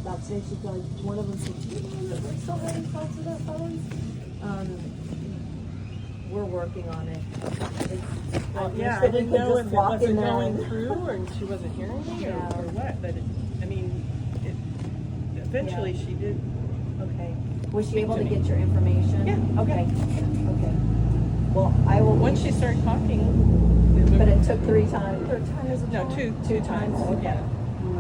about today. She's like, one of them said, "Do you know that we're still having thoughts of that phone?" We're working on it. Well, yeah, I didn't know if it wasn't going through or she wasn't hearing me or what. But eventually she did. Okay. Was she able to get your information? Yeah. Okay. Okay. Well, I will. Once she started talking. But it took 3 times. Third time is a No, two times. Okay. Yeah.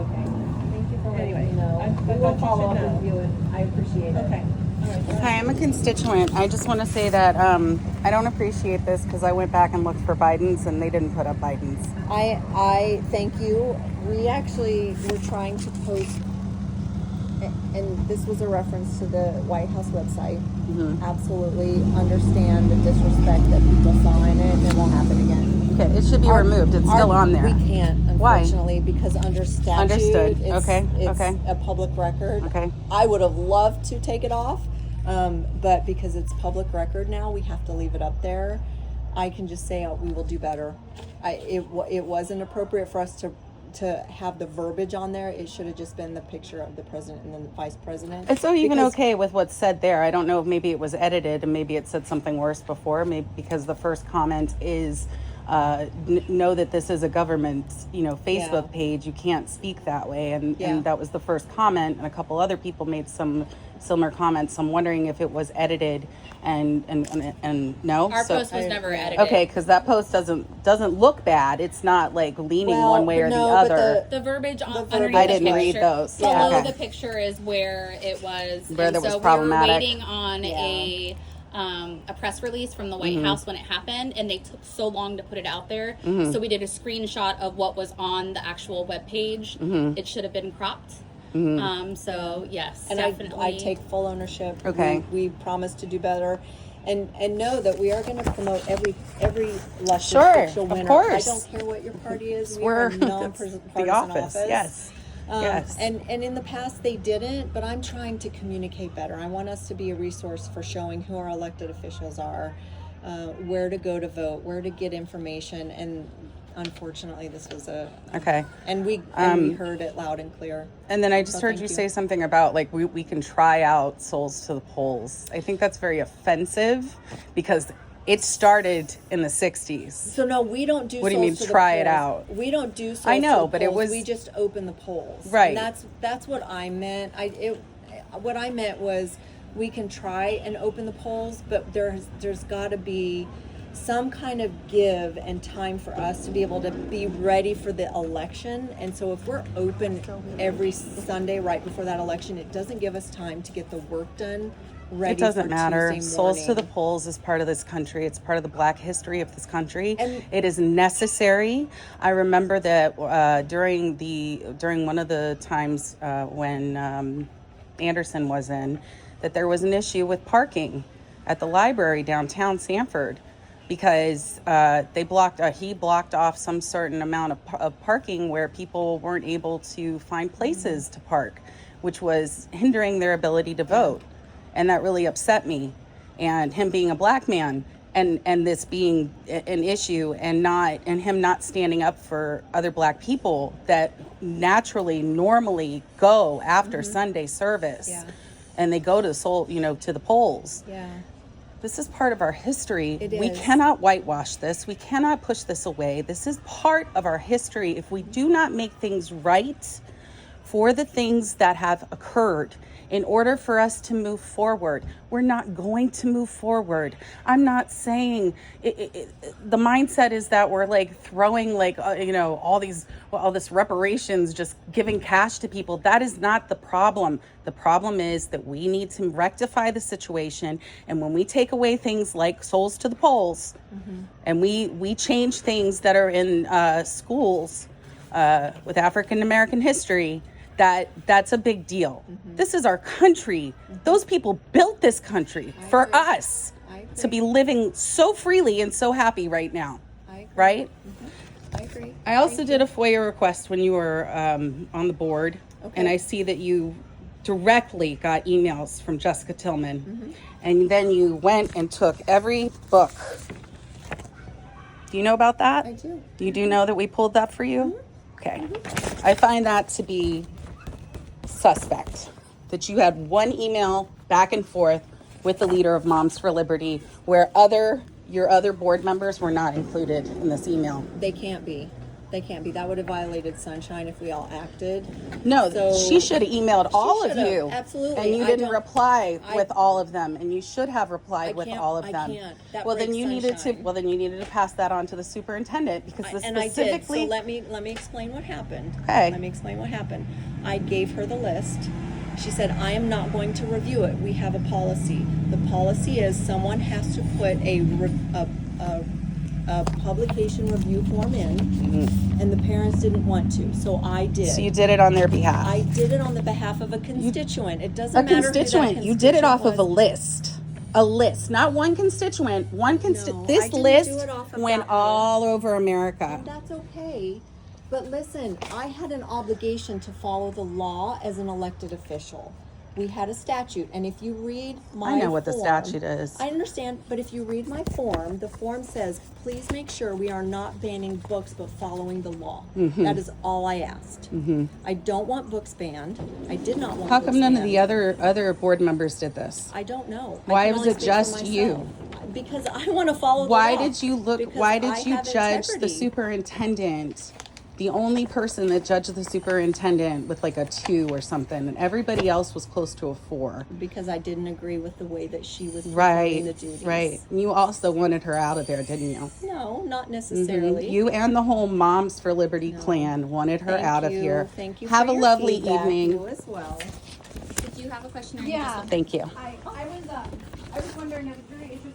Okay. Thank you for letting Anyway, me know. I We will thought you follow up should know. with you, and I appreciate it. Okay. Hi, I'm a constituent. I just want to say that I don't appreciate this because I went back and looked for Biden's and they didn't put up Biden's. I thank you. We actually were trying to post, and this was a reference to the White House website. Mm-hmm. Absolutely understand the disrespect that people saw in it, and it won't happen again. Okay, it should be removed. It's still on there. We can't, Why? unfortunately, because under statute, Understood. it's Okay. a public record. Okay. I would have loved to take it off, but because it's public record now, we have to leave it up there. I can just say we will do better. It wasn't appropriate for us to have the verbiage on there. It should have just been the picture of the president and then the vice president. It's even okay with what's said there. I don't know if maybe it was edited and maybe it said something worse before. Maybe because the first comment is know that this is a government, Facebook page. You can't speak that way. And that was the first comment. And a couple other people made some similar comments. I'm wondering if it was edited and no. Our post was never edited. Okay, because that post doesn't look bad. It's not like leaning one way or the other. The verbiage underneath I the didn't picture, read those. Below the picture is where it was. Where there was so problematic. we were waiting on a press release from the White House when it happened, and they took so long to put it out there. So we did a screenshot of what was on the actual web page. It should have been cropped. So yes, and definitely. I take full ownership. Okay. We promise to do better, and know that we are going to promote every luscious official winner. Of course. I don't care what your party is. We're a non-partisan the office. Yes. Yes. And in the past they didn't, but I'm trying to communicate better. I want us to be a resource for showing who our elected officials are, where to go to vote, where to get information, and unfortunately this was and we heard it loud and clear. And then I just heard you say something about like we can try out Souls to the Polls. I think that's very offensive because it started in the 60s. So no, we don't do. What do you mean try it out? We don't do. Souls I know, to the but polls. it was. We just open the polls. Right. And that's what I meant. What I meant was we can try and open the polls, but there's got to be some kind of give and time for us to be able to be ready for the election. And so if we're open every Sunday right before that election, it doesn't give us time to get the work done. It doesn't matter. Souls to the Polls is part of this country. It's part of the Black history of this country. And it is necessary. I remember that during one of the times when Anderson was in, that there was an issue with parking at the library downtown Sanford because he blocked off some certain amount of parking where people weren't able to find places to park, which was hindering their ability to vote. And that really upset me. And him being a Black man and this being an issue and him not standing up for other Black people that normally go after Sunday service. Yeah. And they go to to the polls. Yeah. This is part of our history. It is. We cannot whitewash this. We cannot push this away. This is part of our history. If we do not make things right for the things that have occurred, in order for us to move forward, we're not going to move forward. I'm not saying the mindset is that we're like throwing all this reparations, just giving cash to people. That is not the problem. The problem is that we need to rectify the situation. And when we take away things like Souls to the Polls, and we change things that are in schools with African American history, that's a big deal. This is our country. Those people built this country for us to be living so freely and so happy right now. Right? I agree. I also did a FOIA request when you were on the board, and I see that you directly got emails from Jessica Tillman, and then you went and took every book. Do you know about that? I do. You do know that we pulled that for you? Okay. I find that to be suspect that you had one email back and forth with the leader of Moms for Liberty where your other board members were not included in this email. They can't be. They can't be. That would have violated sunshine if we all acted. No, So- she should have emailed all of should have, you. absolutely. And you I didn't don't- reply I- with all of them, and you should have replied with can't- all of I them. can't. That Well, then breaks you needed to. sunshine. Well, then you needed to pass that on to the superintendent because this And I did. specifically. So let me explain what happened. Okay. Let me explain what happened. I gave her the list. She said, I am not going to review it. We have a policy. The policy is someone has to put a publication review form in, and the parents didn't want to, so I did. So you did it on their behalf. I did it on the behalf of a constituent. It doesn't A matter constituent. who that You did it off of a was. list. A list, not one constituent. One No, I This didn't do list it off of went that all over America. And that's okay. But listen, I had an obligation to follow the law as an elected official. We had a statute, and if you read my I know what the form- statute is. I understand, but if you read my form, the form says, please make sure we are not banning books but following the law. Mm-hmm. That is all I asked. I don't want books banned. I did not want How books come none of banned. the other board members did this? I don't know. I Why can was only it speak for just you? myself. Because I want to follow the Why law. did you look? Because Why I did you have judge the integrity. superintendent? The only person that judged the superintendent with like a 2 or something, and everybody else was close to a 4. Because I didn't agree with the way that she was performing Right, the duties. right. And you also wanted her out of there, didn't you? No, not necessarily. You and the whole Moms for Liberty clan wanted her Thank out of you. here. Thank you. Have for a your lovely feedback. evening. You as well. Did you have a question? Or Yeah. Thank you. I was wondering, I was very interested